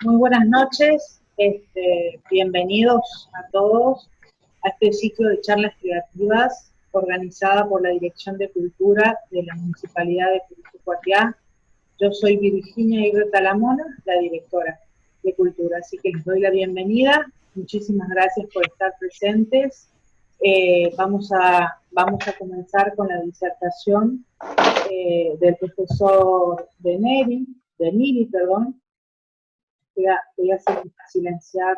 Muy buenas noches, bienvenidos a todos a este ciclo de charlas creativas organizada por la Dirección de Cultura de la Municipalidad de Curitiba. Yo soy Virginia Irre Talamona, la directora de Cultura, así que les doy la bienvenida. Muchísimas gracias por estar presentes. Vamos a comenzar con la disertación del profesor Neri, voy a silenciar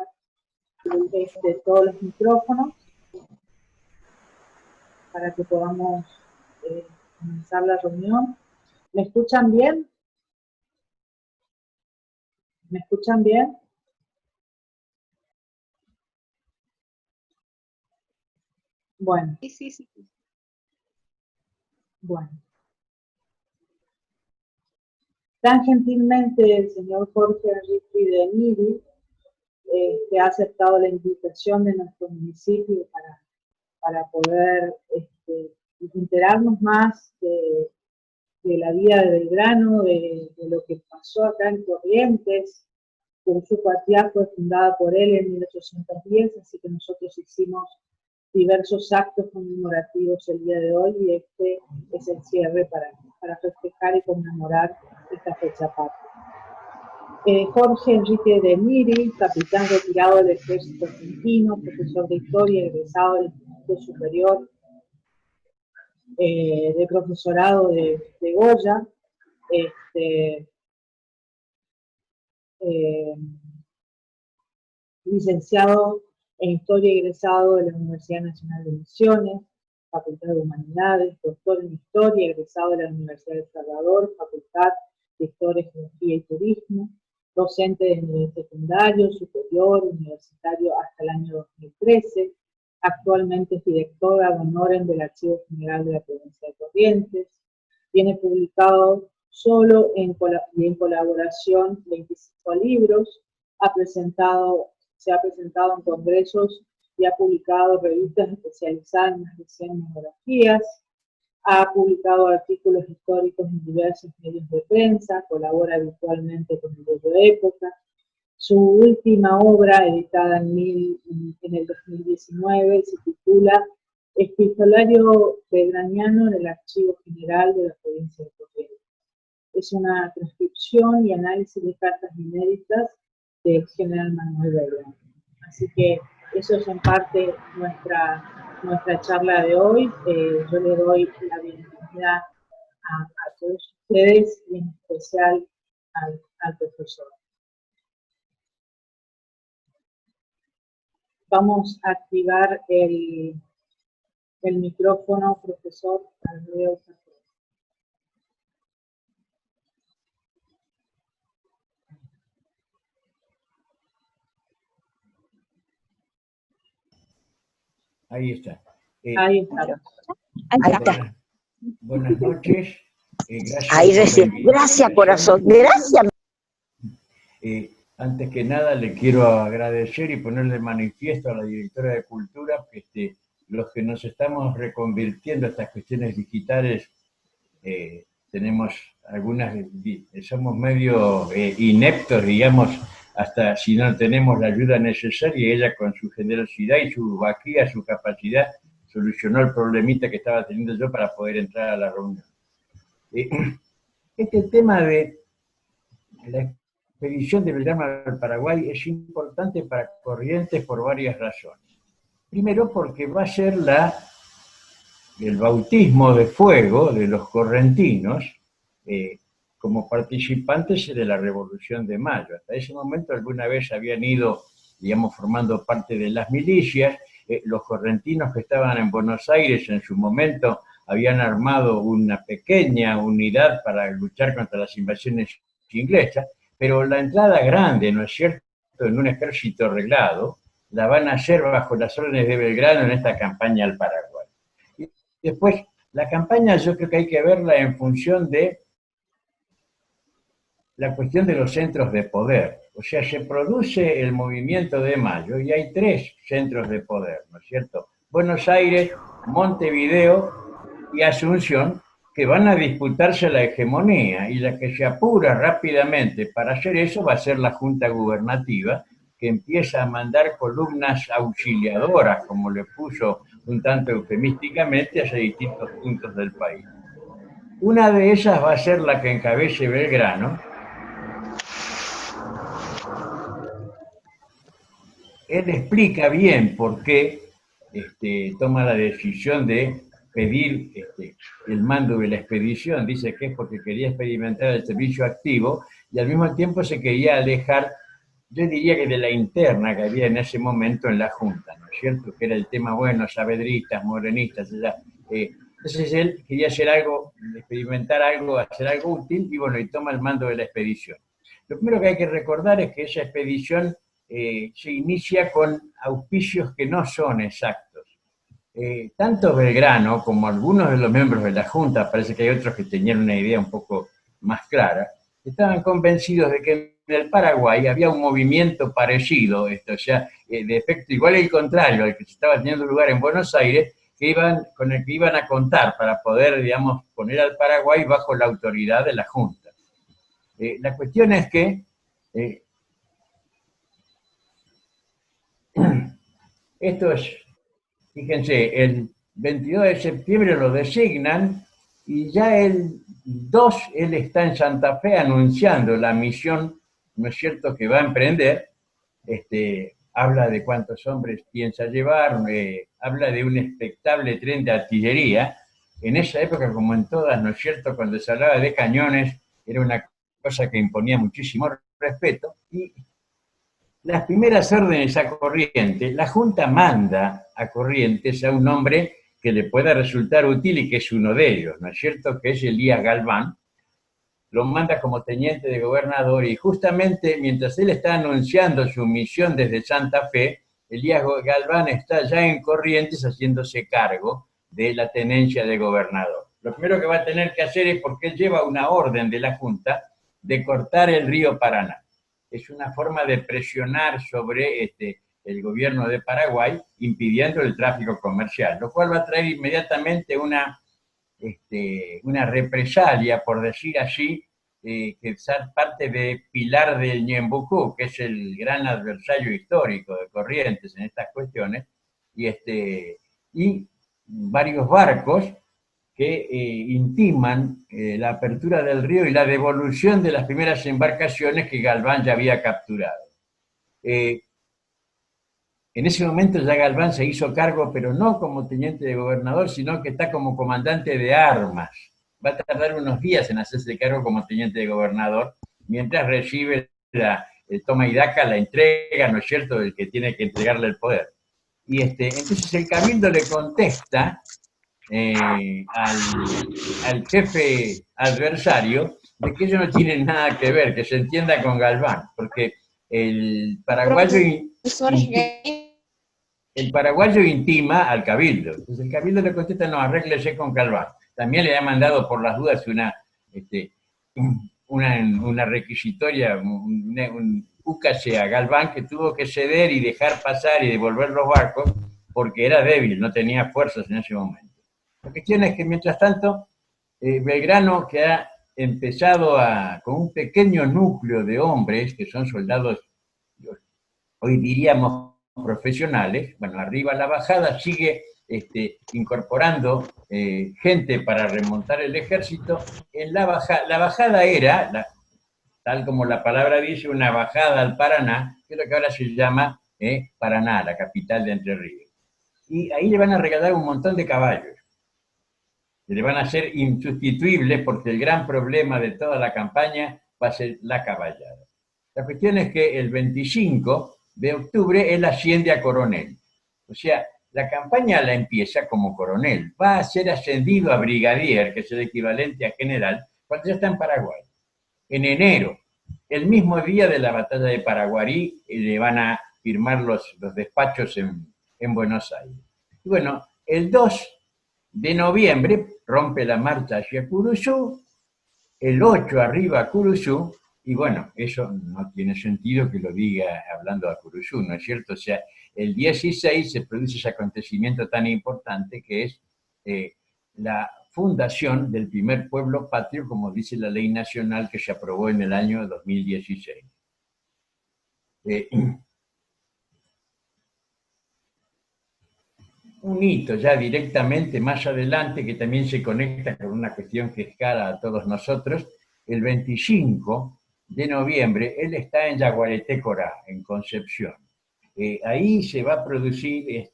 todos los micrófonos para que podamos comenzar la reunión. ¿Me escuchan bien? ¿Me escuchan bien? Bueno. Sí. Bueno. Tan gentilmente el señor Jorge Enrique de Niri que ha aceptado la invitación de nuestro municipio para poder enterarnos más de la vida de Belgrano, de lo que pasó acá en Corrientes. Curitiba fue fundada por él en 1810, así que nosotros hicimos diversos actos conmemorativos el día de hoy y este es el cierre para festejar y conmemorar esta fecha patria. Jorge Enrique de Niri, capitán retirado del Ejército Argentino, profesor de Historia, egresado del Instituto Superior de Profesorado de Goya, licenciado en Historia egresado de la Universidad Nacional de Misiones, Facultad de Humanidades, doctor en Historia egresado de la Universidad de El Salvador, Facultad de Historia, Geografía y Turismo, docente de nivel secundario, superior, universitario hasta el año 2013, actualmente es directora de honor del Archivo General de la Provincia de Corrientes, tiene publicado solo y en colaboración 25 libros, se ha presentado en congresos y ha publicado revistas especializadas en más de 100 monografías, ha publicado artículos históricos en diversos medios de prensa, colabora habitualmente con el diario Época. Su última obra, editada en el 2019, se titula Epistolario Belgraniano en el Archivo General de la Provincia de Corrientes. Es una transcripción y análisis de cartas inéditas del general Manuel Belgrano. Así que eso es en parte nuestra charla de hoy. Yo le doy la bienvenida a todos ustedes y en especial al profesor. Vamos a activar el micrófono, profesor. Ahí está. Ahí está. Buenas noches. Gracias, corazón. Gracias. Antes que nada, le quiero agradecer y ponerle manifiesto a la directora de Cultura que los que nos estamos reconvirtiendo a estas cuestiones digitales, tenemos somos medio ineptos, digamos, hasta si no tenemos la ayuda necesaria. Ella, con su generosidad y su vaquía, su capacidad, solucionó el problemita que estaba teniendo yo para poder entrar a la reunión. Este tema de la expedición de Belgrano al Paraguay es importante para Corrientes por varias razones. Primero, porque va a ser el bautismo de fuego de los correntinos como participantes de la Revolución de Mayo. Hasta ese momento alguna vez habían ido, digamos, formando parte de las milicias. Los correntinos que estaban en Buenos Aires en su momento habían armado una pequeña unidad para luchar contra las invasiones inglesas, pero la entrada grande, ¿no es cierto?, en un ejército reglado, la van a hacer bajo las órdenes de Belgrano en esta campaña al Paraguay. Y después, la campaña yo creo que hay que verla en función de la cuestión de los centros de poder. O sea, se produce el movimiento de Mayo y hay 3 centros de poder, ¿no es cierto? Buenos Aires, Montevideo y Asunción, que van a disputarse la hegemonía, y la que se apura rápidamente para hacer eso va a ser la Junta Gubernativa, que empieza a mandar columnas auxiliadoras, como le puso un tanto eufemísticamente, hacia distintos puntos del país. Una de ellas va a ser la que encabece Belgrano. Él explica bien por qué toma la decisión de pedir el mando de la expedición. Dice que es porque quería experimentar el servicio activo y al mismo tiempo se quería alejar, yo diría que de la interna que había en ese momento en la Junta, ¿no es cierto? Que era el tema, bueno, saavedristas, morenistas, entonces él quería hacer algo, experimentar algo, hacer algo útil, y bueno, y toma el mando de la expedición. Lo primero que hay que recordar es que esa expedición se inicia con auspicios que no son exactos. Tanto Belgrano como algunos de los miembros de la Junta, parece que hay otros que tenían una idea un poco más clara, estaban convencidos de que en el Paraguay había un movimiento parecido, o sea, de efecto igual y contrario al que se estaba teniendo lugar en Buenos Aires, con el que iban a contar para poder, digamos, poner al Paraguay bajo la autoridad de la Junta. La cuestión es que esto es, fíjense, el 22 de septiembre lo designan y ya el 2 él está en Santa Fe anunciando la misión, ¿no es cierto?, que va a emprender. Habla de cuántos hombres piensa llevar, habla de un expectable tren de artillería. En esa época, como en todas, ¿no es cierto?, cuando se hablaba de cañones, era una cosa que imponía muchísimo respeto. Y las primeras órdenes a Corrientes, la Junta manda a Corrientes a un hombre que le pueda resultar útil y que es uno de ellos, ¿no es cierto?, que es Elías Galván. Lo manda como teniente de gobernador y justamente mientras él está anunciando su misión desde Santa Fe, Elías Galván está ya en Corrientes haciéndose cargo de la tenencia de gobernador. Lo primero que va a tener que hacer es, porque él lleva una orden de la Junta, de cortar el río Paraná. Es una forma de presionar sobre el gobierno de Paraguay, impidiendo el tráfico comercial, lo cual va a traer inmediatamente una represalia, por decir así, que es parte de Pilar del Ñembucú, que es el gran adversario histórico de Corrientes en estas cuestiones, y varios barcos que intiman la apertura del río y la devolución de las primeras embarcaciones que Galván ya había capturado. En ese momento ya Galván se hizo cargo, pero no como teniente de gobernador, sino que está como comandante de armas. Va a tardar unos días en hacerse cargo como teniente de gobernador, mientras recibe el toma y daca, la entrega, ¿no es cierto?, del que tiene que entregarle el poder. Y entonces el cabildo le contesta al jefe adversario de que ellos no tienen nada que ver, que se entienda con Galván, porque el paraguayo... El paraguayo intima al cabildo. Entonces el cabildo le contesta, no, arréglese con Galván. También le ha mandado por las dudas una requisitoria, un úcase a Galván, que tuvo que ceder y dejar pasar y devolver los barcos porque era débil, no tenía fuerzas en ese momento. La cuestión es que mientras tanto, Belgrano, que ha empezado con un pequeño núcleo de hombres que son soldados, hoy diríamos profesionales, bueno, arriba la bajada sigue incorporando gente para remontar el ejército. La bajada era, tal como la palabra dice, una bajada al Paraná, que es lo que ahora se llama Paraná, la capital de Entre Ríos. Y ahí le van a regalar un montón de caballos, que le van a ser insustituibles porque el gran problema de toda la campaña va a ser la caballada. La cuestión es que el 25 de octubre él asciende a coronel. O sea, la campaña la empieza como coronel. Va a ser ascendido a brigadier, que es el equivalente a general, cuando ya está en Paraguay. En enero, el mismo día de la batalla de Paraguarí, le van a firmar los despachos en Buenos Aires. Y bueno, el 2 de noviembre rompe la marcha hacia Curuzú, el 8 arriba a Curuzú, y bueno, eso no tiene sentido que lo diga hablando a Curuzú, ¿no es cierto? O sea, el 16 se produce ese acontecimiento tan importante que es la fundación del primer pueblo patrio, como dice la ley nacional que se aprobó en el año 2016. Un hito ya directamente más adelante, que también se conecta con una cuestión que es cara a todos nosotros, el 25 de noviembre, él está en Yaguareté Corá, en Concepción. Ahí se va a producir,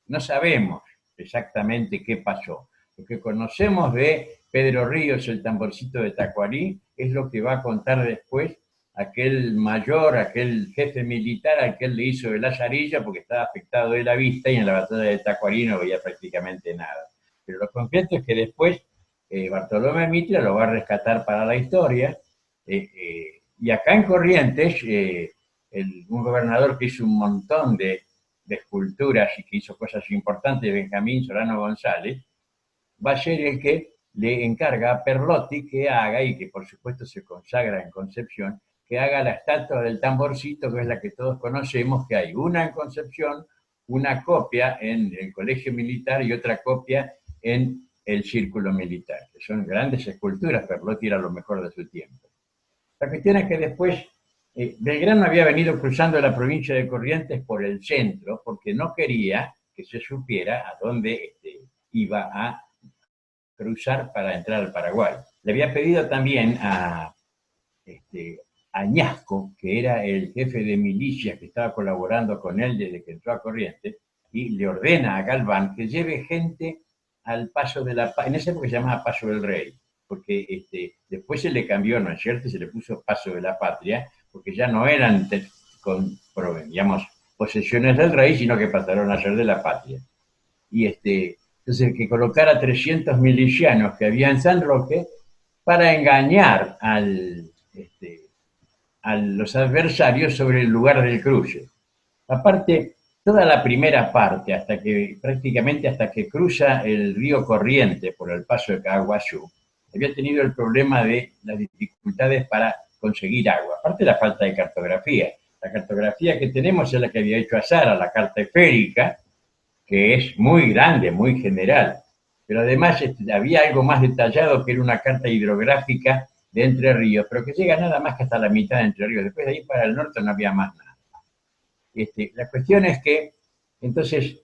no sabemos exactamente qué pasó. Lo que conocemos de Pedro Ríos, el tamborcito de Tacuarí, es lo que va a contar después aquel mayor, aquel jefe militar al que él le hizo el lazarillo porque estaba afectado de la vista y en la batalla de Tacuarí no veía prácticamente nada. Pero lo concreto es que después Bartolomé Mitre lo va a rescatar para la historia, y acá en Corrientes, un gobernador que hizo un montón de esculturas y que hizo cosas importantes, Benjamín Solano González, va a ser el que le encarga a Perlotti que haga, y que por supuesto se consagra en Concepción, que haga la estatua del tamborcito, que es la que todos conocemos, que hay una en Concepción, una copia en el Colegio Militar y otra copia en el Círculo Militar, que son grandes esculturas. Perlotti era lo mejor de su tiempo. La cuestión es que después Belgrano había venido cruzando la provincia de Corrientes por el centro, porque no quería que se supiera a dónde iba a cruzar para entrar al Paraguay. Le había pedido también a Añasco, que era el jefe de milicias que estaba colaborando con él desde que entró a Corrientes, y le ordena a Galván que lleve gente al Paso de la Paz. En esa época se llamaba Paso del Rey, porque después se le cambió, ¿no es cierto? Se le puso Paso de la Patria, porque ya no eran digamos, posesiones del rey, sino que pasaron a ser de la patria. Y entonces que colocara 300 milicianos que había en San Roque para engañar a los adversarios sobre el lugar del cruce. Aparte, toda la primera parte, prácticamente hasta que cruza el río Corriente por el paso de Caguazú, había tenido el problema de las dificultades para conseguir agua. Aparte de la falta de cartografía. La cartografía que tenemos es la que había hecho Azara, la carta esférica, que es muy grande, muy general. Pero además había algo más detallado, que era una carta hidrográfica de Entre Ríos, pero que llega nada más que hasta la mitad de Entre Ríos. Después de ahí para el norte no había más nada. La cuestión es que, entonces,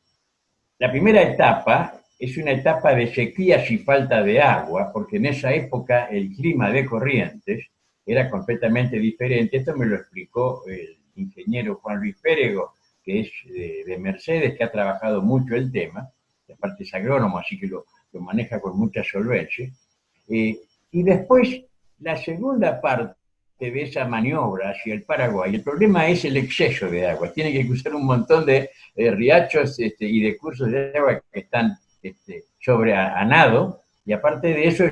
la primera etapa es una etapa de sequías y falta de agua, porque en esa época el clima de Corrientes era completamente diferente. Esto me lo explicó el ingeniero Juan Luis Pérego, que es de Mercedes, que ha trabajado mucho el tema, y aparte es agrónomo, así que lo maneja con mucha solvencia. Y después, la segunda parte de esa maniobra hacia el Paraguay, el problema es el exceso de agua. Tiene que cruzar un montón de riachos y de cursos de agua que están sobre a nado, y aparte de eso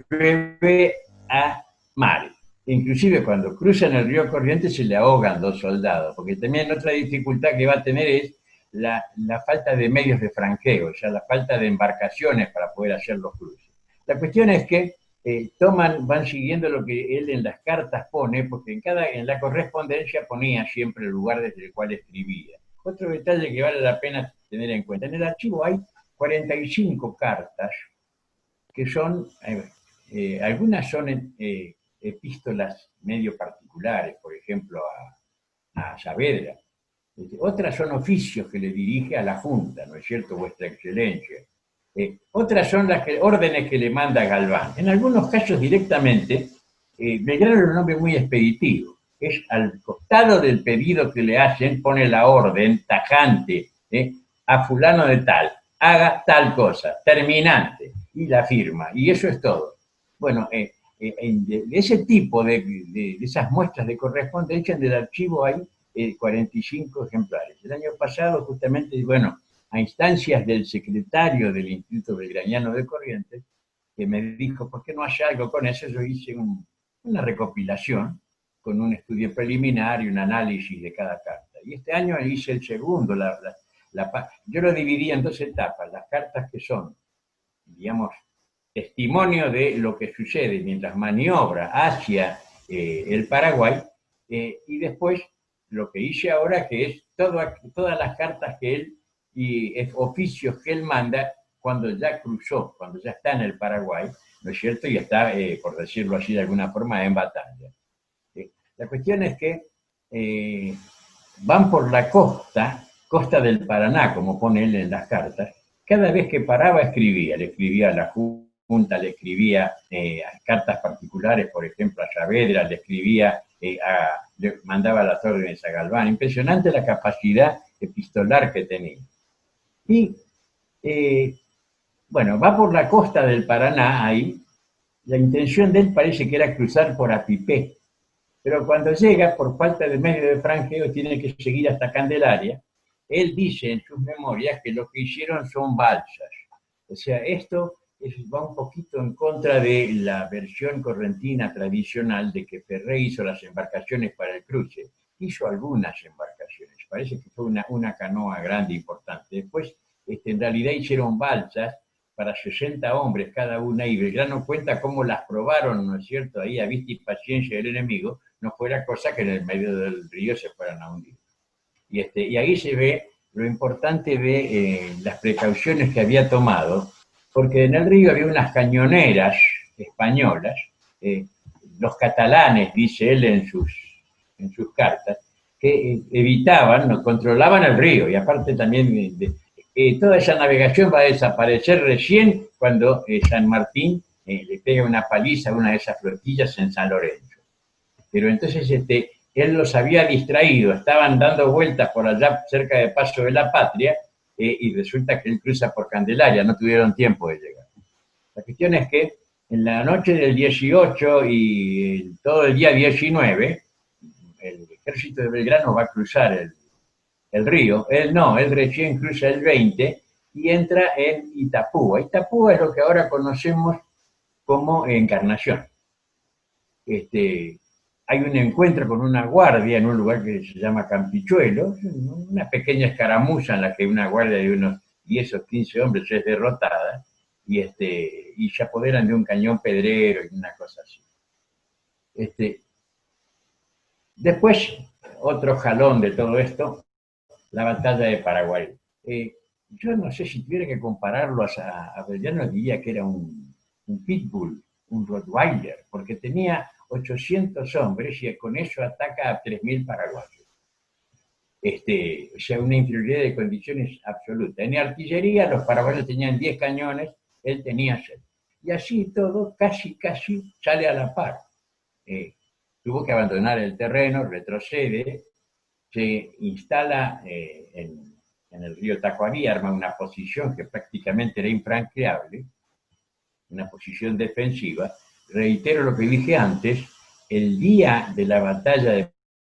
llueve a mar. Inclusive cuando cruzan el río Corrientes se le ahogan 2 soldados, porque también otra dificultad que va a tener es la falta de medios de franqueo, o sea, la falta de embarcaciones para poder hacer los cruces. La cuestión es que van siguiendo lo que él en las cartas pone, porque en la correspondencia ponía siempre el lugar desde el cual escribía. Otro detalle que vale la pena tener en cuenta: en el archivo hay 45 cartas que son, algunas son epístolas medio particulares, por ejemplo a Saavedra. Otras son oficios que le dirige a la Junta, ¿no es cierto?, Vuestra Excelencia. Otras son órdenes que le manda Galván. En algunos casos directamente, Belgrano es un hombre muy expeditivo. Es al costado del pedido que le hacen, pone la orden tajante, a fulano de tal, haga tal cosa, terminante, y la firma, y eso es todo. Bueno, de ese tipo de esas muestras de correspondencia en el archivo hay 45 ejemplares. El año pasado, justamente, bueno, a instancias del secretario del Instituto Belgraniano de Corrientes, que me dijo, ¿por qué no hace algo con eso? Yo hice una recopilación con un estudio preliminar y un análisis de cada carta. Y este año hice el segundo. Yo lo dividí en 2 etapas: las cartas que son, digamos, testimonio de lo que sucede mientras maniobra hacia el Paraguay, y después lo que hice ahora, que es todas las cartas que él y oficios que él manda cuando ya cruzó, cuando ya está en el Paraguay, ¿no es cierto? Y está, por decirlo así de alguna forma, en batalla. La cuestión es que van por la costa del Paraná, como pone él en las cartas. Cada vez que paraba escribía, le escribía a la Junta, le escribía cartas particulares, por ejemplo, a Saavedra, le escribía, le mandaba las órdenes a Galván. Impresionante la capacidad epistolar que tenía. Y, bueno, va por la costa del Paraná ahí. La intención de él parece que era cruzar por Apipé, pero cuando llega, por falta de medio de franjeo, tiene que seguir hasta Candelaria. Él dice en sus memorias que lo que hicieron son balsas. O sea, esto va un poquito en contra de la versión correntina tradicional de que Ferré hizo las embarcaciones para el cruce. Hizo algunas embarcaciones, parece que fue una canoa grande, importante. Después, en realidad hicieron balsas para 60 hombres cada una, y Belgrano cuenta cómo las probaron, ¿no es cierto?, ahí a vista y paciencia del enemigo, no fuera cosa que en el medio del río se fueran a hundir. Y ahí se ve lo importante de las precauciones que había tomado, porque en el río había unas cañoneras españolas, los catalanes, dice él en sus cartas, que evitaban, no, controlaban el río, y aparte también toda esa navegación va a desaparecer recién cuando San Martín le pega una paliza a una de esas flotillas en San Lorenzo. Pero entonces él los había distraído, estaban dando vueltas por allá cerca de Paso de la Patria, y resulta que él cruza por Candelaria, no tuvieron tiempo de llegar. La cuestión es que en la noche del 18 y todo el día 19, el ejército de Belgrano va a cruzar el río. Él recién cruza el 20 y entra en Itapúa. Itapúa es lo que ahora conocemos como Encarnación. Hay un encuentro con una guardia en un lugar que se llama Campichuelo, una pequeña escaramuza en la que una guardia de unos 10 o 15 hombres es derrotada, y se apoderan de un cañón pedrero y una cosa así. Después, otro jalón de todo esto, la batalla de Paraguay. Yo no sé si tuviera que compararlo a Belgrano, diría que era un pitbull, un rottweiler, porque tenía 800 hombres y con eso ataca a 3.000 paraguayos. O sea, una inferioridad de condiciones absoluta. En artillería, los paraguayos tenían 10 cañones, él tenía 6. Y así todo, casi sale a la par. Tuvo que abandonar el terreno, retrocede, se instala en el río Tacuarí, arma una posición que prácticamente era infranqueable, una posición defensiva. Reitero lo que dije antes, el día de la batalla de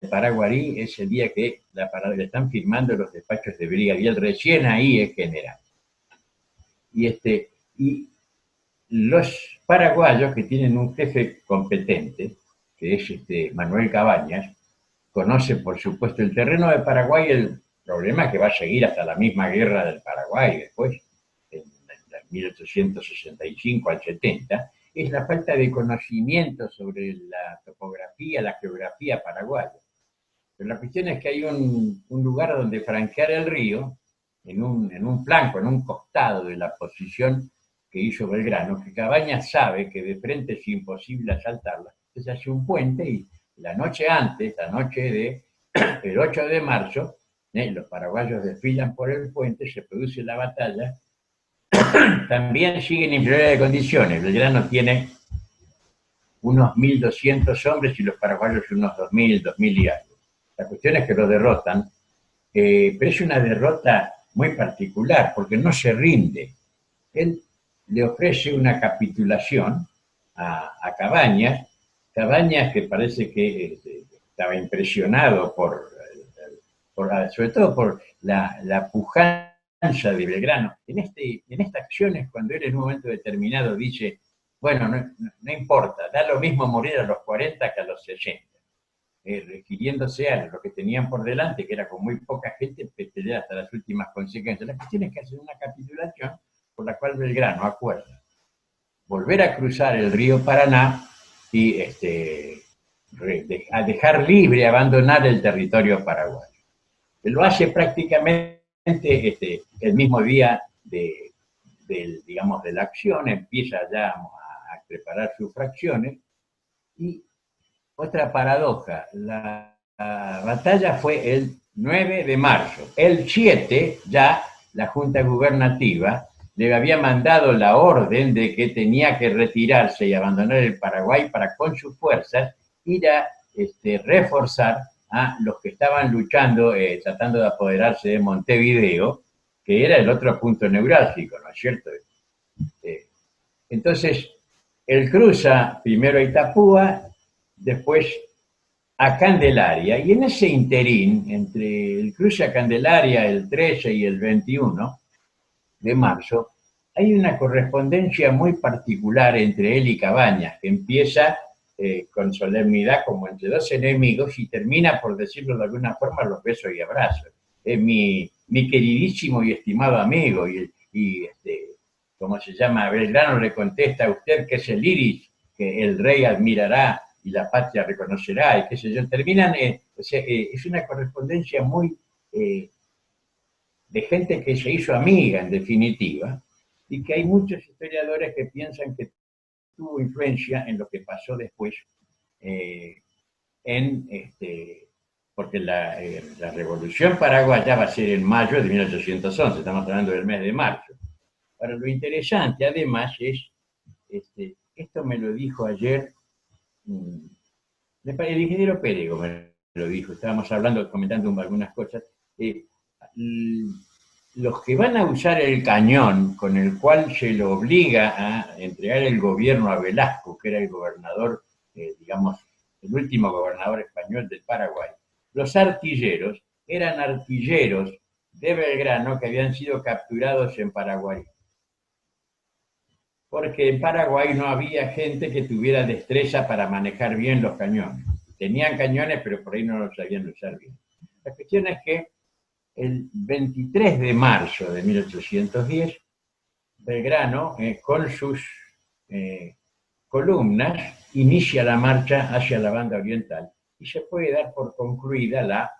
Paraguarí es el día que le están firmando los despachos de brigadier, recién ahí es general. Y los paraguayos, que tienen un jefe competente, que es Manuel Cabañas, conoce por supuesto el terreno de Paraguay. El problema es que va a seguir hasta la misma guerra del Paraguay después, en 1865 al 70, es la falta de conocimiento sobre la topografía, la geografía paraguaya. Pero la cuestión es que hay un lugar donde franquear el río, en un flanco, en un costado de la posición que hizo Belgrano, que Cabañas sabe que de frente es imposible asaltarla. Entonces hace un puente, y la noche antes, la noche del 8 de marzo, los paraguayos desfilan por el puente, se produce la batalla. También siguen en inferioridad de condiciones. Belgrano tiene unos 1.200 hombres y los paraguayos unos 2.000, 2.000 y algo. La cuestión es que lo derrotan, pero es una derrota muy particular, porque no se rinde. Él le ofrece una capitulación a Cabañas, que parece que estaba impresionado sobre todo por la pujanza de Belgrano. En esta acción es cuando él en un momento determinado dice, bueno, no importa, da lo mismo morir a los 40 que a los 60. Refiriéndose a lo que tenían por delante, que era con muy poca gente, pelear hasta las últimas consecuencias. La cuestión es que hace una capitulación por la cual Belgrano acuerda volver a cruzar el río Paraná y a dejar libre, abandonar el territorio paraguayo. Lo hace prácticamente el mismo día de digamos, de la acción, empieza ya a preparar sus fracciones. Y otra paradoja, la batalla fue el 9 de marzo. El 7 ya la Junta Gubernativa le había mandado la orden de que tenía que retirarse y abandonar el Paraguay para con sus fuerzas ir a reforzar a los que estaban luchando, tratando de apoderarse de Montevideo, que era el otro punto neurálgico, ¿no es cierto? Entonces, él cruza primero a Itapúa, después a Candelaria, y en ese interín, entre el cruce a Candelaria el 13 y el 21 de marzo, hay una correspondencia muy particular entre él y Cabañas, que empieza con solemnidad como entre dos enemigos y termina, por decirlo de alguna forma, los besos y abrazos. Es mi queridísimo y estimado amigo, ¿cómo se llama? Belgrano le contesta a usted que es el iris que el rey admirará y la patria reconocerá, y qué sé yo. Terminan, es una correspondencia muy de gente que se hizo amiga, en definitiva, y que hay muchos historiadores que piensan que tuvo influencia en lo que pasó después, porque la Revolución Paraguaya va a ser en mayo de 1811, estamos hablando del mes de marzo. Ahora, lo interesante, además, es, esto me lo dijo ayer, el ingeniero Pérez me lo dijo, estábamos hablando, comentando algunas cosas, los que van a usar el cañón con el cual se lo obliga a entregar el gobierno a Velasco, que era el gobernador, digamos, el último gobernador español del Paraguay, los artilleros eran artilleros de Belgrano que habían sido capturados en Paraguay. Porque en Paraguay no había gente que tuviera destreza para manejar bien los cañones. Tenían cañones, pero por ahí no los sabían usar bien. La cuestión es que el 23 de marzo de 1810, Belgrano, con sus columnas, inicia la marcha hacia la banda oriental y se puede dar por concluida la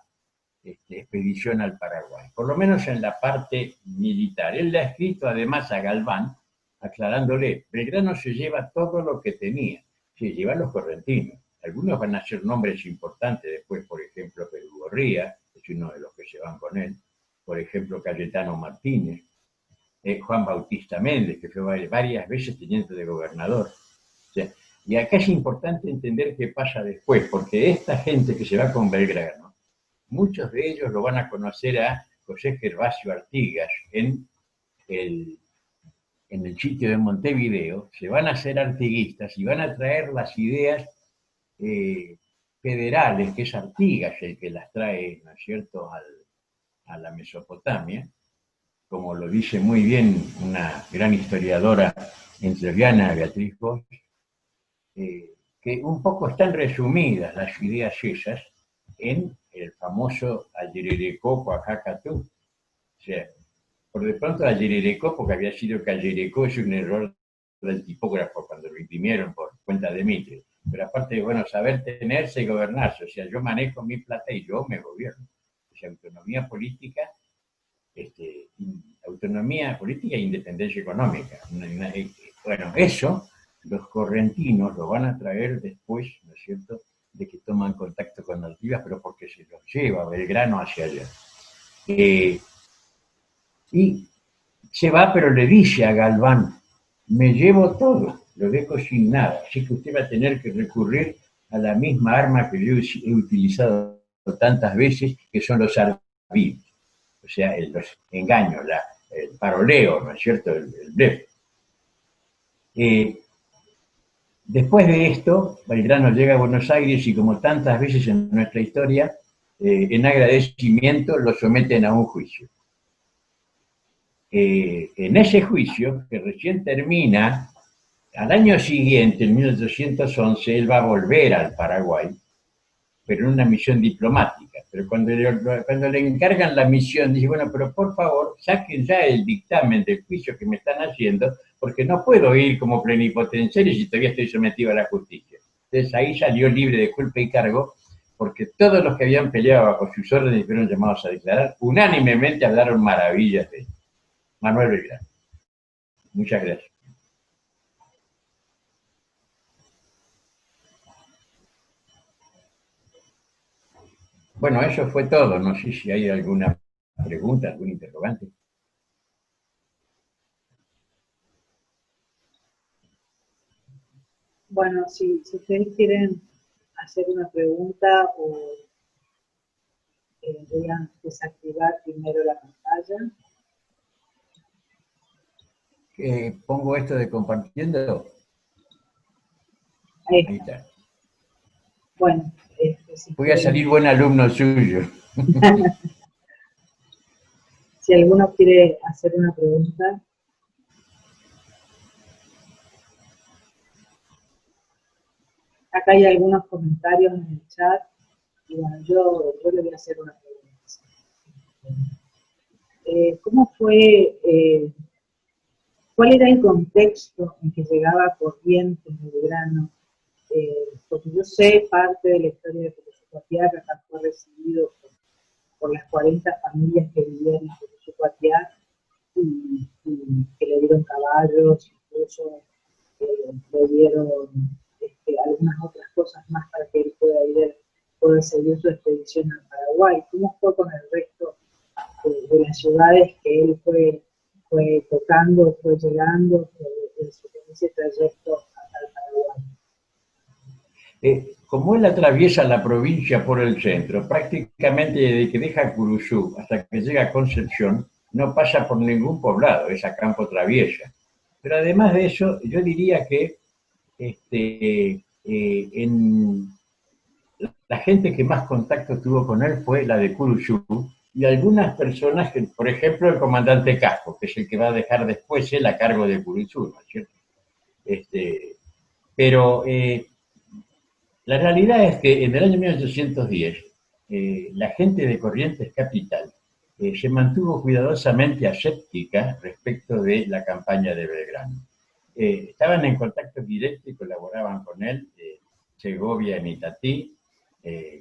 expedición al Paraguay, por lo menos en la parte militar. Él le ha escrito además a Galván, aclarándole, Belgrano se lleva todo lo que tenía, se lleva los correntinos. Algunos van a ser nombres importantes después, por ejemplo, Perú Gorría, es uno de los que se van con él, por ejemplo, Cayetano Martínez, Juan Bautista Méndez, que fue varias veces teniente de gobernador. O sea, y acá es importante entender qué pasa después, porque esta gente que se va con Belgrano, muchos de ellos lo van a conocer a José Gervasio Artigas en el sitio de Montevideo, se van a hacer artiguistas y van a traer las ideas federales, que es Artigas el que las trae, ¿no es cierto?, a la Mesopotamia, como lo dice muy bien una gran historiadora entrerriana, Beatriz Bosch, que un poco están resumidas las ideas esas en el famoso Ayererecó, Coajacatú. O sea, por de pronto Ayererecó, porque había sido que Ayerecó es un error del tipógrafo cuando lo imprimieron por cuenta de Mitre. Pero aparte de, bueno, saber tenerse y gobernarse, o sea, yo manejo mi plata y yo me gobierno. O sea, autonomía política, autonomía política e independencia económica. Bueno, eso los correntinos lo van a traer después, ¿no es cierto?, de que toman contacto con Artigas, pero porque se los lleva Belgrano hacia allá. Y se va, pero le dice a Galván, me llevo todo, lo dejo sin nada, así que usted va a tener que recurrir a la misma arma que yo he utilizado tantas veces, que son los ardidos. O sea, los engaños, el paroleo, ¿no es cierto?, el blef. Después de esto, Belgrano llega a Buenos Aires y, como tantas veces en nuestra historia, en agradecimiento lo someten a un juicio. En ese juicio, que recién termina, al año siguiente, en 1811, él va a volver al Paraguay, pero en una misión diplomática. Pero cuando le encargan la misión, dice, bueno, pero por favor, saquen ya el dictamen del juicio que me están haciendo, porque no puedo ir como plenipotenciario si todavía estoy sometido a la justicia. Entonces ahí salió libre de culpa y cargo, porque todos los que habían peleado bajo sus órdenes y fueron llamados a declarar, unánimemente hablaron maravillas de él. Manuel Belgrano. Muchas gracias. Bueno, eso fue todo. No sé si hay alguna pregunta, algún interrogante. Bueno, si ustedes quieren hacer una pregunta o voy a desactivar primero la pantalla. Pongo esto de compartiendo. Ahí Ahí está. está. Bueno, si Voy a salir buen alumno suyo. Si alguno quiere hacer una pregunta. Acá hay algunos comentarios en el chat y bueno, yo le voy a hacer una pregunta. ¿Cómo fue, cuál era el contexto en que llegaba Corrientes, Belgrano? Porque yo sé parte de la historia de Coruña, que acá fue recibido por las 40 familias que vivían en Coruña y que le dieron caballos, incluso le dieron algunas otras cosas más para que él pueda seguir su expedición al Paraguay. ¿Cómo fue con el resto de las ciudades que él fue tocando, fue llegando en ese trayecto al Paraguay? Como él atraviesa la provincia por el centro, prácticamente desde que deja Curuzú hasta que llega a Concepción, no pasa por ningún poblado, es a campo traviesa. Pero además de eso, yo diría que la gente que más contacto tuvo con él fue la de Curuzú y algunas personas, por ejemplo, el comandante Casco, que es el que va a dejar después él a cargo de Curuzú, ¿no es cierto? Pero la realidad es que en el año 1810 la gente de Corrientes Capital se mantuvo cuidadosamente aséptica respecto de la campaña de Belgrano. Estaban en contacto directo y colaboraban con él Segovia en Itatí,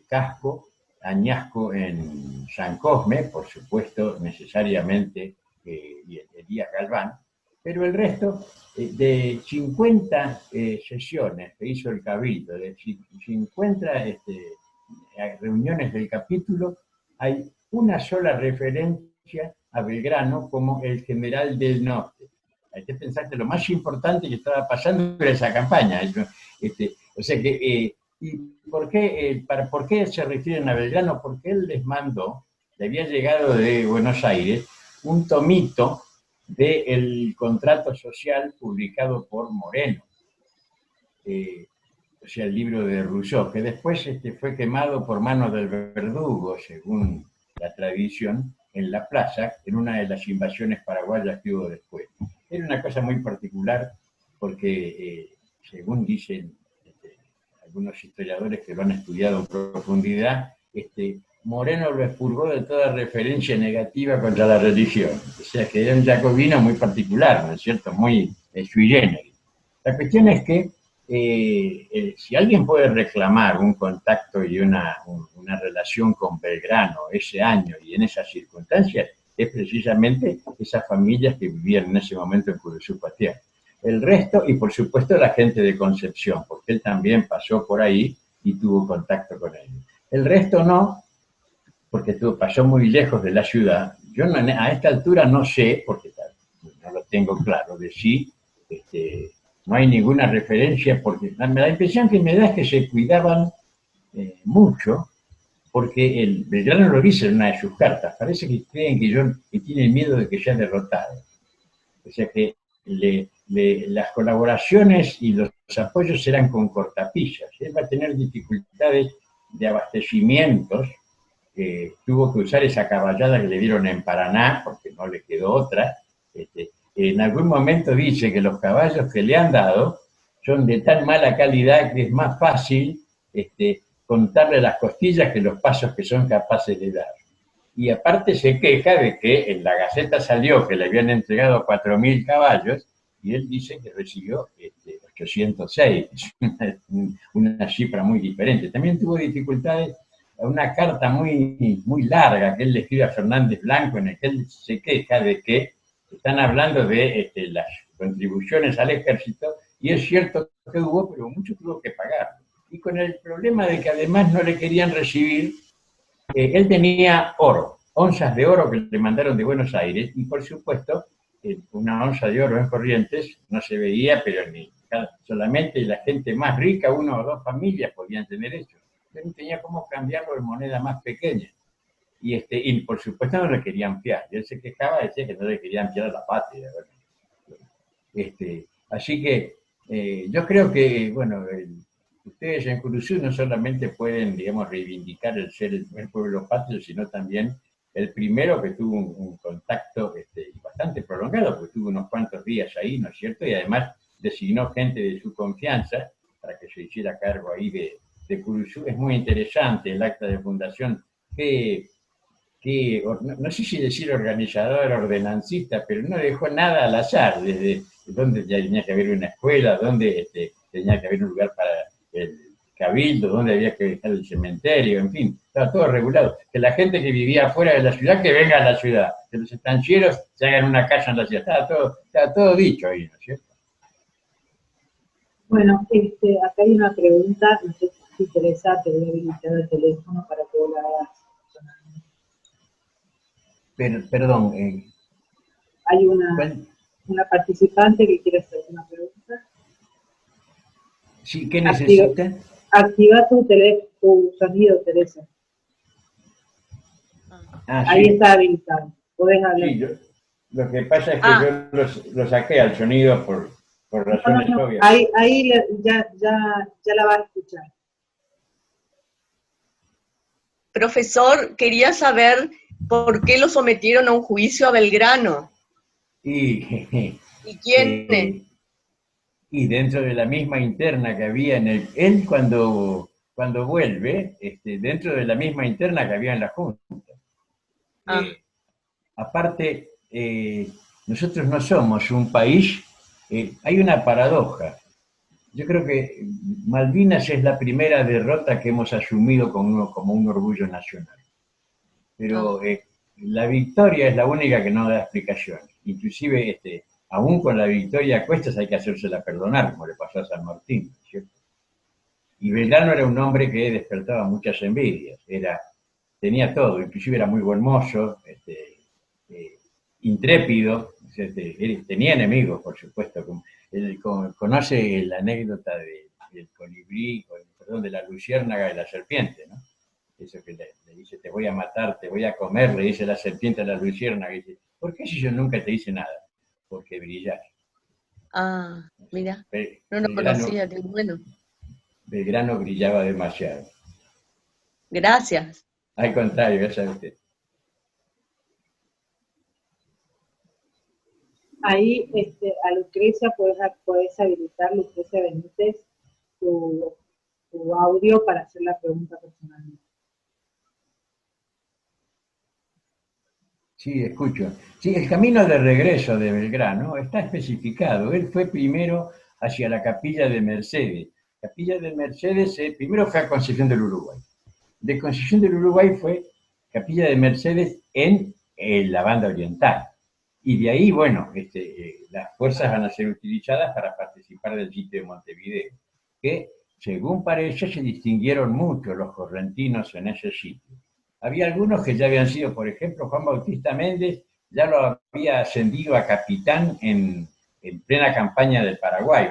Casco, Añasco en San Cosme, por supuesto necesariamente y Elías Galván, pero el resto de 50 sesiones que hizo el Cabildo, de 50 reuniones del capítulo, hay una sola referencia a Belgrano como el general del norte. Hay que pensar que lo más importante que estaba pasando era esa campaña. O sea que, ¿y por qué se refieren a Belgrano? Porque él les mandó, le había llegado de Buenos Aires, un tomito del contrato social publicado por Moreno, o sea, el libro de Rousseau, que después fue quemado por mano del verdugo, según la tradición, en la plaza, en una de las invasiones paraguayas que hubo después. Era una cosa muy particular porque, según dicen algunos historiadores que lo han estudiado en profundidad, Moreno lo expurgó de toda referencia negativa contra la religión. O sea, que era un jacobino muy particular, ¿no es cierto? Muy sui generis. La cuestión es que si alguien puede reclamar un contacto y una relación con Belgrano ese año y en esas circunstancias, es precisamente esas familias que vivían en ese momento en Curuzú Patiá. El resto, y por supuesto la gente de Concepción, porque él también pasó por ahí y tuvo contacto con ellos. El resto no, porque pasó muy lejos de la ciudad. Yo no, a esta altura no sé, porque no lo tengo claro, de si no hay ninguna referencia, porque la impresión que me da es que se cuidaban mucho, porque el Belgrano lo dice en una de sus cartas, parece que creen que tienen miedo de que sea derrotado. O sea que las colaboraciones y los apoyos eran con cortapisas. Él va a tener dificultades de abastecimientos, tuvo que usar esa caballada que le dieron en Paraná, porque no le quedó otra. En algún momento dice que los caballos que le han dado son de tan mala calidad que es más fácil contarle las costillas que los pasos que son capaces de dar. Y aparte se queja de que en la Gaceta salió que le habían entregado 4.000 caballos y él dice que recibió 806, una cifra muy diferente. También tuvo dificultades, una carta muy larga que él le escribe a Fernández Blanco en el que él se queja de que están hablando de contribuciones al ejército, y es cierto que hubo, pero mucho tuvo que pagar. Y con el problema de que además no le querían recibir, él tenía oro, onzas de oro que le mandaron de Buenos Aires, y por supuesto, una onza de oro en Corrientes no se veía, pero ni solamente la gente más rica, una o dos familias podían tener eso. Él tenía cómo cambiarlo en moneda más pequeña. Y por supuesto no le querían fiar. Y él se quejaba, decía que no le querían fiar a la patria. Así que yo creo que, bueno, ustedes en Curuzú no solamente pueden, digamos, reivindicar el ser el primer pueblo patrio, sino también el primero que tuvo un contacto bastante prolongado, porque tuvo unos cuantos días ahí, ¿no es cierto? Y además designó gente de su confianza para que se hiciera cargo ahí de Curuzú. Es muy interesante el acta de fundación que no sé si decir organizador, ordenancista, pero no dejó nada al azar, desde dónde tenía que haber una escuela, dónde tenía que haber un lugar para el cabildo, dónde había que dejar el cementerio, en fin, estaba todo regulado. Que la gente que vivía afuera de la ciudad, que venga a la ciudad, que los estancieros se hagan una casa en la ciudad, estaba todo dicho ahí, ¿no es cierto? Bueno, acá hay una pregunta, no sé si te interesa, te voy a habilitar el teléfono para que vos la hagas. Perdón. Hay una participante que quiere hacer una pregunta. Sí, ¿qué necesita? Activa tu sonido, Teresa. Ahí sí. está habilitado. Podés hablar. Sí, lo que pasa es que yo lo saqué al sonido por razones obvias. Ahí ya la va a escuchar. Profesor, quería saber por qué lo sometieron a un juicio a Belgrano. ¿Y quién? Y dentro de la misma interna que había él cuando vuelve, dentro de la misma interna que había en la Junta. Aparte, nosotros no somos un país, hay una paradoja. Yo creo que Malvinas es la primera derrota que hemos asumido como un orgullo nacional. Pero la victoria es la única que no da explicación. Inclusive, aún con la victoria a cuestas hay que hacérsela perdonar, como le pasó a San Martín, ¿cierto? Y Belgrano era un hombre que despertaba muchas envidias. Tenía todo, inclusive era muy buen mozo, intrépido, tenía enemigos, por supuesto. Conoce la anécdota del colibrí, perdón, de la luciérnaga y la serpiente, ¿no? Eso que le dice, te voy a matar, te voy a comer, le dice la serpiente a la luciérnaga, y dice, ¿por qué si yo nunca te hice nada? Porque brillas. Mira, no lo conocía, qué bueno. Belgrano brillaba demasiado. Gracias. Al contrario, gracias a usted. Ahí a Lucrecia podés habilitar, Lucrecia Benítez, tu audio para hacer la pregunta personalmente. Sí, escucho. Sí, el camino de regreso de Belgrano está especificado. Él fue primero hacia la Capilla de Mercedes. Capilla de Mercedes, primero fue a Concepción del Uruguay. De Concepción del Uruguay fue Capilla de Mercedes en la banda oriental. Y de ahí, bueno, las fuerzas van a ser utilizadas para participar del sitio de Montevideo, que según parece se distinguieron mucho los correntinos en ese sitio. Había algunos que ya habían sido, por ejemplo, Juan Bautista Méndez ya lo había ascendido a capitán en plena campaña del Paraguay.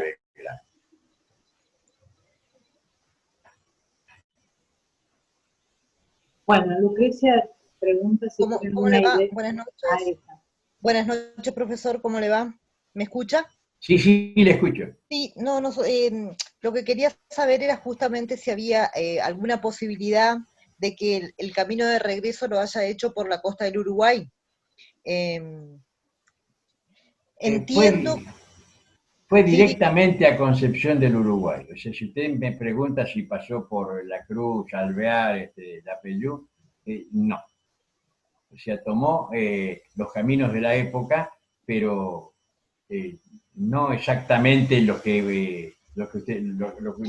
Bueno, Lucrecia pregunta si tiene una idea. Buenas noches. Buenas noches, profesor, ¿cómo le va? ¿Me escucha? Sí, le escucho. Sí, lo que quería saber era justamente si había alguna posibilidad de que el camino de regreso lo haya hecho por la costa del Uruguay. Entiendo... Fue directamente a Concepción del Uruguay. O sea, si usted me pregunta si pasó por La Cruz, Alvear, La Peyú, no. O sea, tomó los caminos de la época, pero no exactamente lo que usted...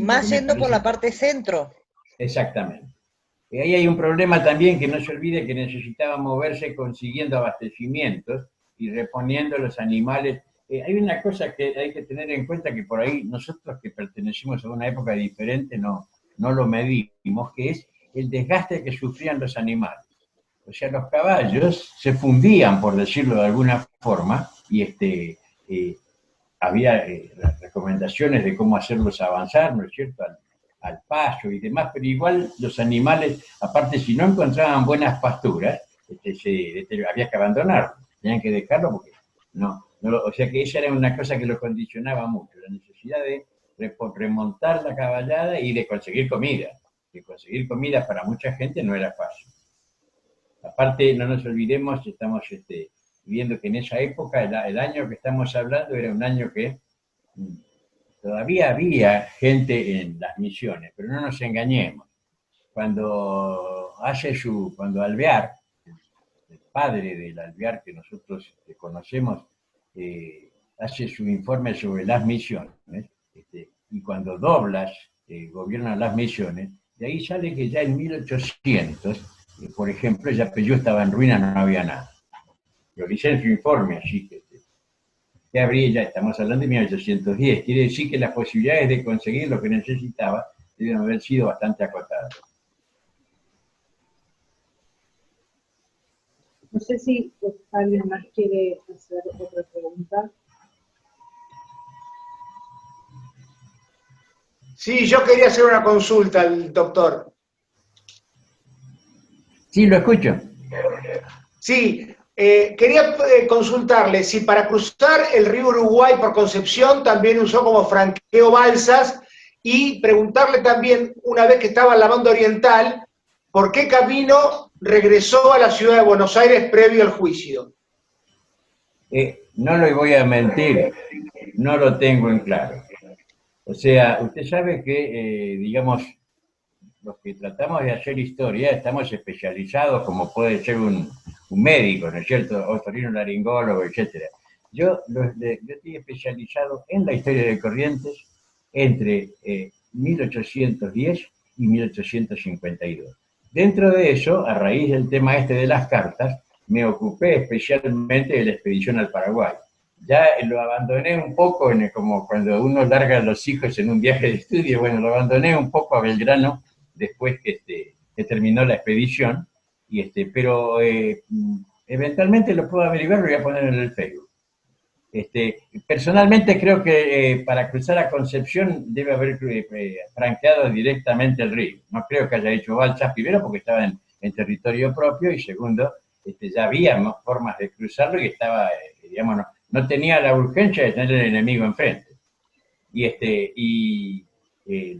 Más yendo por la parte centro. Exactamente. Y ahí hay un problema también, que no se olvide que necesitaba moverse consiguiendo abastecimientos y reponiendo los animales hay una cosa que hay que tener en cuenta, que por ahí nosotros que pertenecemos a una época diferente no lo medimos, que es el desgaste que sufrían los animales. O sea, los caballos se fundían, por decirlo de alguna forma, y había recomendaciones de cómo hacerlos avanzar, ¿no es cierto?, al paso y demás, pero igual los animales, aparte, si no encontraban buenas pasturas, había que abandonarlos, tenían que dejarlo porque o sea que esa era una cosa que lo condicionaba mucho, la necesidad de remontar la caballada y de conseguir comida. Que conseguir comida para mucha gente no era fácil. Aparte, no nos olvidemos, estamos viendo que en esa época, el año que estamos hablando era un año que todavía había gente en las misiones, pero no nos engañemos. Cuando Alvear, el padre del Alvear que nosotros conocemos, hace su informe sobre las misiones, y cuando Doblas gobierna las misiones, de ahí sale que ya en 1800, por ejemplo, Yapeyú estaba en ruina, no había nada. Lo dice en su informe, así que habría ya, estamos hablando de 1810, quiere decir que las posibilidades de conseguir lo que necesitaba deben haber sido bastante acotadas. No sé si alguien más quiere hacer otra pregunta. Sí, yo quería hacer una consulta al doctor. Sí, lo escucho. Sí, quería consultarle si para cruzar el río Uruguay por Concepción también usó como franqueo balsas, y preguntarle también, una vez que estaba en la banda oriental, ¿por qué camino regresó a la ciudad de Buenos Aires previo al juicio? No le voy a mentir, no lo tengo en claro. O sea, usted sabe que, digamos, los que tratamos de hacer historia estamos especializados, como puede ser un médico, ¿no es cierto?, otorrinolaringólogo, etc. Yo estoy especializado en la historia de Corrientes entre 1810 y 1852. Dentro de eso, a raíz del tema de las cartas, me ocupé especialmente de la expedición al Paraguay. Ya lo abandoné un poco, como cuando uno larga a los hijos en un viaje de estudio, bueno, lo abandoné un poco a Belgrano después que terminó la expedición, pero eventualmente lo puedo averiguar, lo voy a poner en el Facebook. Personalmente creo que para cruzar a Concepción debe haber franqueado directamente el río. No creo que haya hecho balsas, primero porque estaba en territorio propio, y segundo, ya había formas de cruzarlo y estaba, digamos, no tenía la urgencia de tener el enemigo enfrente.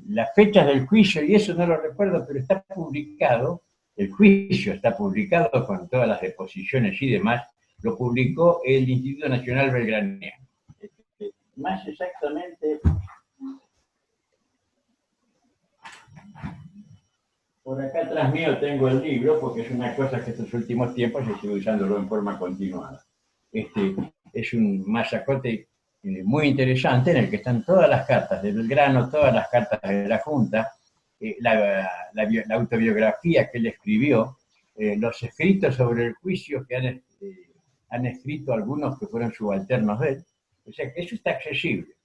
Las fechas del juicio, y eso no lo recuerdo, pero está publicado, el juicio está publicado con todas las deposiciones y demás, lo publicó el Instituto Nacional Belgraniano. Más exactamente, por acá atrás mío tengo el libro, porque es una cosa que estos últimos tiempos estoy usándolo en forma continuada. Es un masacote muy interesante en el que están todas las cartas de Belgrano, todas las cartas de la Junta, la autobiografía que él escribió, los escritos sobre el juicio que han escrito algunos que fueron subalternos de él. O sea que eso está accesible.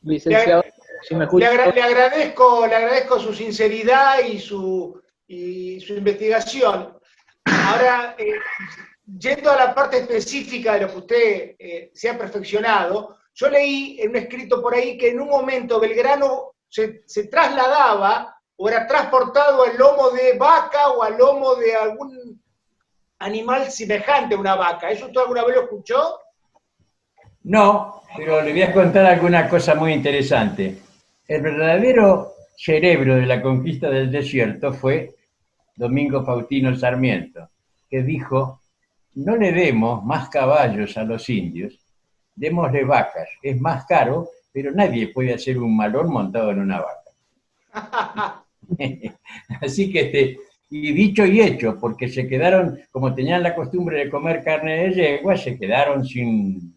Licenciado, si me escucha. Le agradezco su sinceridad y su investigación. Ahora, yendo a la parte específica de lo que usted se ha perfeccionado, yo leí en un escrito por ahí que en un momento Belgrano se trasladaba o era transportado al lomo de vaca o al lomo de algún animal semejante a una vaca. ¿Eso usted alguna vez lo escuchó? No, pero le voy a contar alguna cosa muy interesante. El verdadero cerebro de la conquista del desierto fue Domingo Faustino Sarmiento, que dijo: no le demos más caballos a los indios, démosle vacas. Es más caro, pero nadie puede hacer un malón montado en una vaca. Así que, y dicho y hecho, porque se quedaron, como tenían la costumbre de comer carne de yegua, se quedaron sin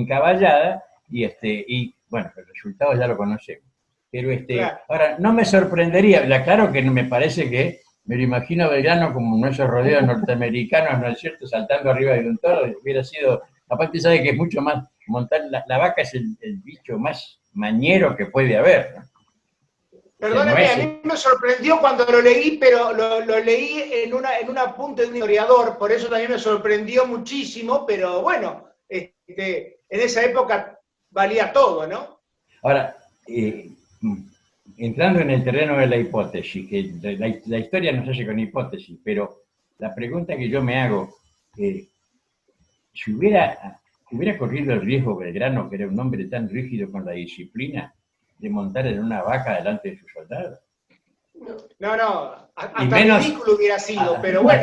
caballada, y bueno, el resultado ya lo conocemos. Pero Claro. ahora, no me sorprendería, claro que me parece que Me lo imagino a Belgrano como uno de esos rodeos norteamericanos, ¿no es cierto?, saltando arriba de un toro. Hubiera sido, aparte sabe que es mucho más, montar, la vaca es el bicho más mañero que puede haber, ¿no? Perdóneme, a mí me sorprendió cuando lo leí, pero lo leí en un apunte de un historiador, por eso también me sorprendió muchísimo, pero bueno, en esa época valía todo, ¿no? Ahora, entrando en el terreno de la hipótesis, que la historia nos hace con hipótesis, pero la pregunta que yo me hago, si hubiera corrido el riesgo Belgrano, que era un hombre tan rígido con la disciplina, de montar en una vaca delante de sus soldados. No, hasta menos, ridículo hubiera sido, pero bueno.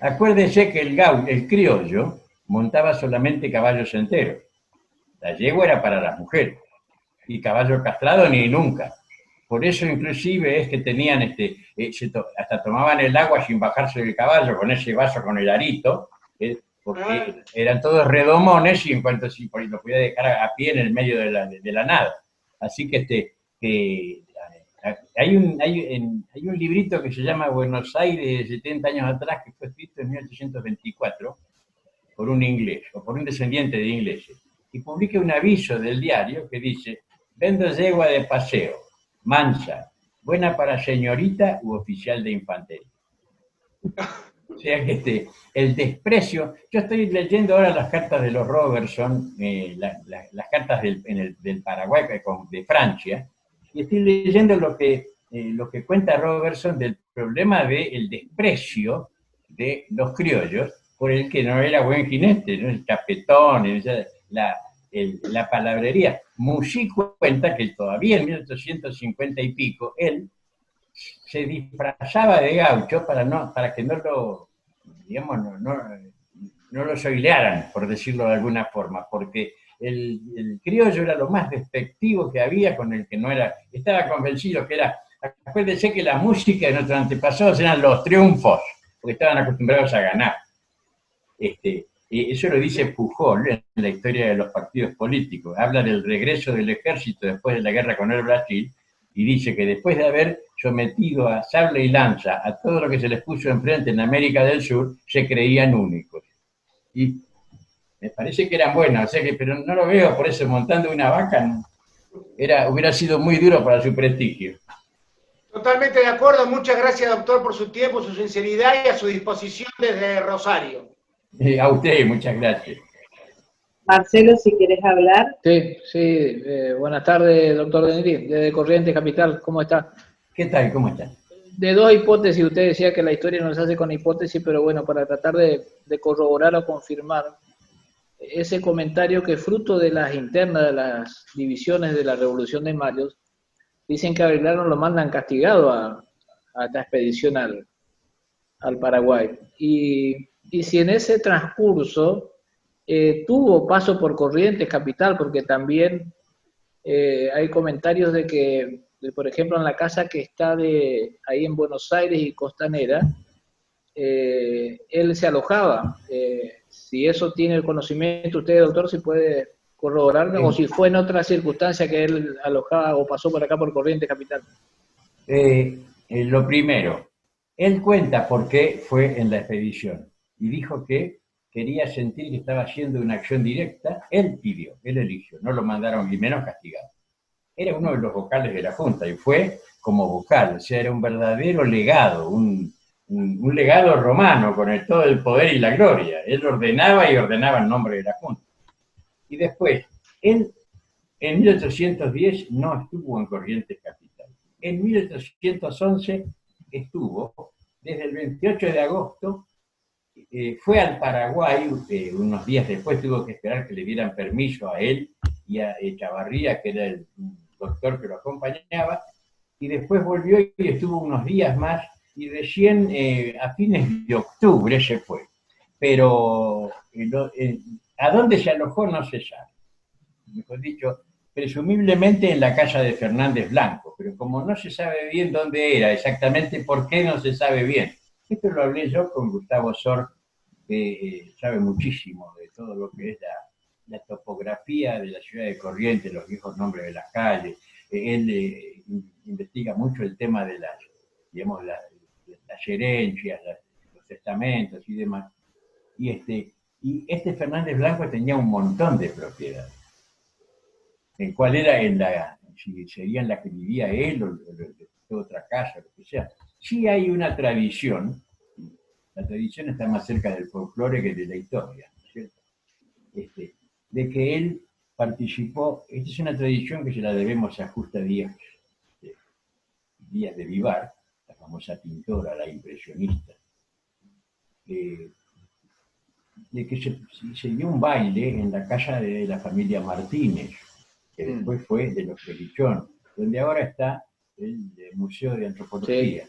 Acuérdese que el criollo montaba solamente caballos enteros. La yegua era para las mujeres, y caballo castrado ni nunca. Por eso inclusive es que tenían, hasta tomaban el agua sin bajarse del caballo, con ese vaso con el arito, porque eran todos redomones y en cuanto lo podía dejar a pie en el medio de la nada. Así que hay un librito que se llama Buenos Aires de 70 años atrás, que fue escrito en 1824 por un inglés, o por un descendiente de ingleses, y publica un aviso del diario que dice: vendo yegua de paseo, mansa, buena para señorita u oficial de infantería. O sea que el desprecio. Yo estoy leyendo ahora las cartas de los Robertson, las cartas del Paraguay, de Francia, y estoy leyendo lo que cuenta Robertson del problema del desprecio de los criollos por el que no era buen jinete, ¿no? El chapetón, la palabrería. Musi cuenta que todavía en 1850 y pico, él se disfrazaba de gaucho para que no lo, digamos, no lo soilearan, por decirlo de alguna forma, porque el criollo era lo más despectivo que había, con el que no era, estaba convencido que era. Acuérdense que la música de nuestros antepasados eran los triunfos, porque estaban acostumbrados a ganar. Eso lo dice Pujol en la historia de los partidos políticos. Habla del regreso del ejército después de la guerra con el Brasil, y dice que después de haber sometido a sable y lanza a todo lo que se les puso enfrente en América del Sur, se creían únicos. Y me parece que eran buenos, o sea pero no lo veo, por eso montando una vaca hubiera sido muy duro para su prestigio. Totalmente de acuerdo, muchas gracias, doctor, por su tiempo, su sinceridad y a su disposición desde Rosario. A usted, muchas gracias. Marcelo, si querés hablar. Sí, buenas tardes, doctor Denri, desde Corrientes Capital, ¿cómo está? ¿Qué tal? ¿Cómo está? De dos hipótesis, usted decía que la historia no se hace con hipótesis, pero bueno, para tratar de corroborar o confirmar ese comentario que fruto de las internas de las divisiones de la Revolución de Mayo, dicen que a Belgrano lo mandan castigado a esta expedición al Paraguay. Y si en ese transcurso tuvo paso por Corrientes Capital, porque también hay comentarios de que, por ejemplo, en la casa que está ahí en Buenos Aires y Costanera, él se alojaba. Si eso tiene el conocimiento usted, doctor, si puede corroborarme, o si fue en otra circunstancia que él alojaba o pasó por acá por Corrientes Capital. Lo primero, él cuenta por qué fue en la expedición y dijo que quería sentir que estaba haciendo una acción directa. Él pidió, él eligió, no lo mandaron, y menos castigado. Era uno de los vocales de la Junta y fue como vocal, o sea, era un verdadero legado, un legado romano con todo el poder y la gloria. Él ordenaba en nombre de la Junta. Y después, él en 1810 no estuvo en Corrientes Capital. En 1811 estuvo, desde el 28 de agosto, fue al Paraguay, unos días después tuvo que esperar que le dieran permiso a él y a Chavarría, que era el doctor que lo acompañaba, y después volvió y estuvo unos días más, y recién a fines de octubre se fue. Pero ¿a dónde se alojó? No se sabe. Mejor dicho, presumiblemente en la casa de Fernández Blanco, pero como no se sabe bien dónde era, exactamente por qué no se sabe bien. Esto lo hablé yo con Gustavo Sor, que sabe muchísimo de todo lo que es la topografía de la ciudad de Corrientes, los viejos nombres de las calles. Él investiga mucho el tema de las herencias, los testamentos y demás. Y este Fernández Blanco tenía un montón de propiedades. ¿En cuál era? Si sería en la que vivía él o de otra casa, lo que sea. Sí hay una tradición, la tradición está más cerca del folclore que de la historia, ¿no es cierto? De que él participó, esta es una tradición que se la debemos a Justa Díaz de Vivar, la famosa pintora, la impresionista, de que se dio un baile en la casa de la familia Martínez, que después fue de los Religión, donde ahora está el Museo de Antropología.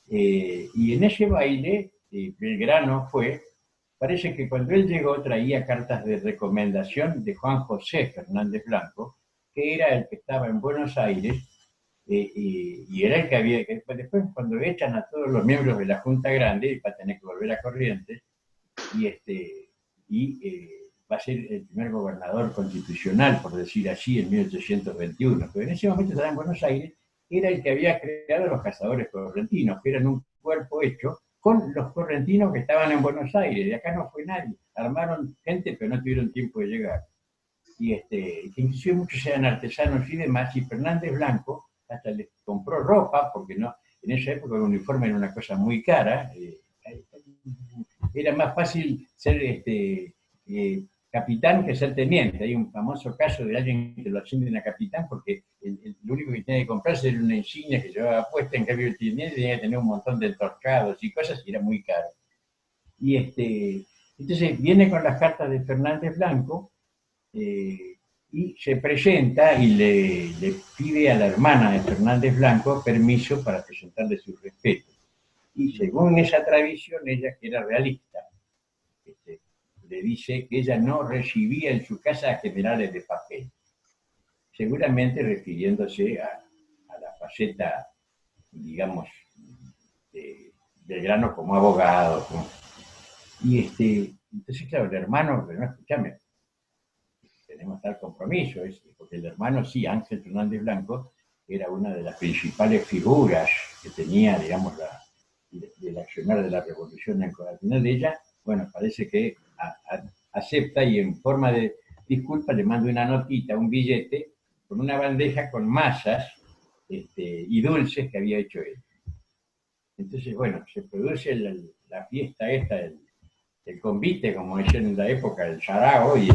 Sí. Y en ese baile, Belgrano parece que cuando él llegó traía cartas de recomendación de Juan José Fernández Blanco, que era el que estaba en Buenos Aires, y era el que había, que después cuando echan a todos los miembros de la Junta Grande, va a tener que volver a Corrientes, va a ser el primer gobernador constitucional, por decir así, en 1821, pero en ese momento estaba en Buenos Aires, era el que había creado los cazadores correntinos, que eran un cuerpo hecho con los correntinos que estaban en Buenos Aires. De acá no fue nadie. Armaron gente, pero no tuvieron tiempo de llegar. Que inclusive muchos eran artesanos y demás, y Fernández Blanco hasta les compró ropa, porque no, en esa época el uniforme era una cosa muy cara. Era más fácil ser capitán que ser teniente. Hay un famoso caso de alguien que lo ascienden a capitán porque lo único que tenía que comprarse era una insignia que llevaba puesta, en cambio el teniente tenía que tener un montón de entorchados y cosas y era muy caro. Entonces viene con las cartas de Fernández Blanco y se presenta y le pide a la hermana de Fernández Blanco permiso para presentarle sus respetos. Y según esa tradición, ella, que era realista, le dice que ella no recibía en su casa a generales de papel, seguramente refiriéndose a la faceta, digamos, de Belgrano como abogado. Entonces, claro, el hermano, pero no, escúchame, tenemos tal compromiso, porque el hermano, sí, Ángel Fernández Blanco, era una de las principales figuras que tenía, digamos, del accionar de la revolución en Al de ella, bueno, parece que acepta y en forma de disculpa le manda una notita, un billete, con una bandeja con masas y dulces que había hecho él. Entonces, bueno, se produce la fiesta esta, el convite, como es en la época, el sarao, y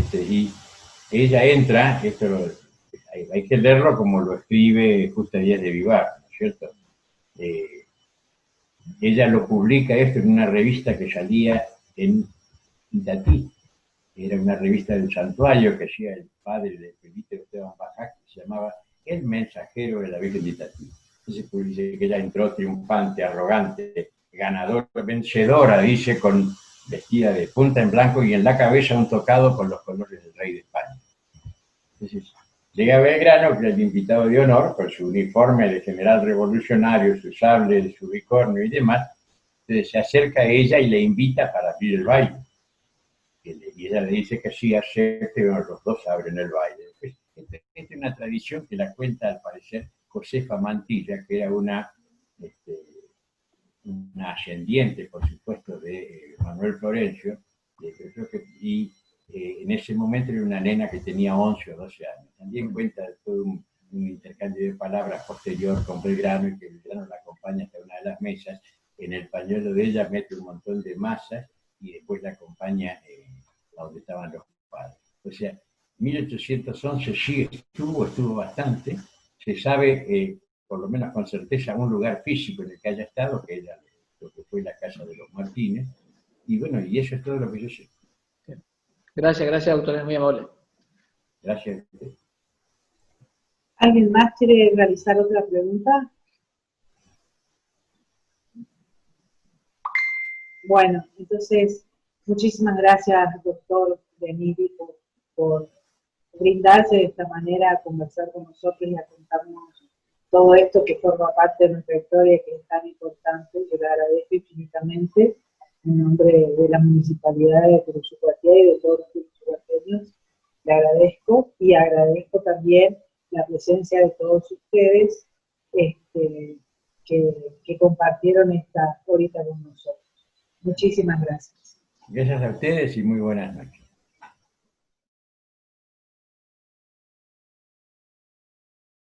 ella entra, hay que leerlo como lo escribe Justa Díaz de Vivar, ¿no es cierto? Ella lo publica esto en una revista que salía en Itatí, era una revista del santuario que hacía el padre de Felipe Esteban Bajac, que se llamaba El Mensajero de la Virgen de Itatí. Entonces pues, dice que ella entró triunfante, arrogante, ganadora, vencedora, dice, vestida de punta en blanco y en la cabeza un tocado con los colores del rey de España. Entonces llega Belgrano, que era el invitado de honor, con su uniforme de general revolucionario, su sable, su bicornio y demás. Entonces se acerca a ella y le invita para abrir el baile. Y ella le dice que sí, acepte, bueno, los dos abren el baile. Esta es una tradición que la cuenta, al parecer, Josefa Mantilla, que era una ascendiente, por supuesto, de Manuel Florencio, y en ese momento era una nena que tenía 11 o 12 años. También cuenta todo un intercambio de palabras posterior con Belgrano, y que Belgrano la acompaña hasta una de las mesas. En el pañuelo de ella mete un montón de masas y después la acompaña a donde estaban los padres. O sea, 1811 sí estuvo bastante. Se sabe, por lo menos con certeza, un lugar físico en el que haya estado, que era lo que fue la casa de los Martínez. Y bueno, y eso es todo lo que yo sé. Gracias, doctor, es muy amable. Gracias. ¿Alguien más quiere realizar otra pregunta? Bueno, entonces, muchísimas gracias, doctor Benidi, por brindarse de esta manera a conversar con nosotros y a contarnos todo esto que forma parte de nuestra historia, que es tan importante. Yo le agradezco infinitamente en nombre de la Municipalidad de Curuzucuatiá y de todos los curuzucuateños. Le agradezco y agradezco también la presencia de todos ustedes, que que compartieron esta horita con nosotros. Muchísimas gracias. Gracias a ustedes y muy buenas noches.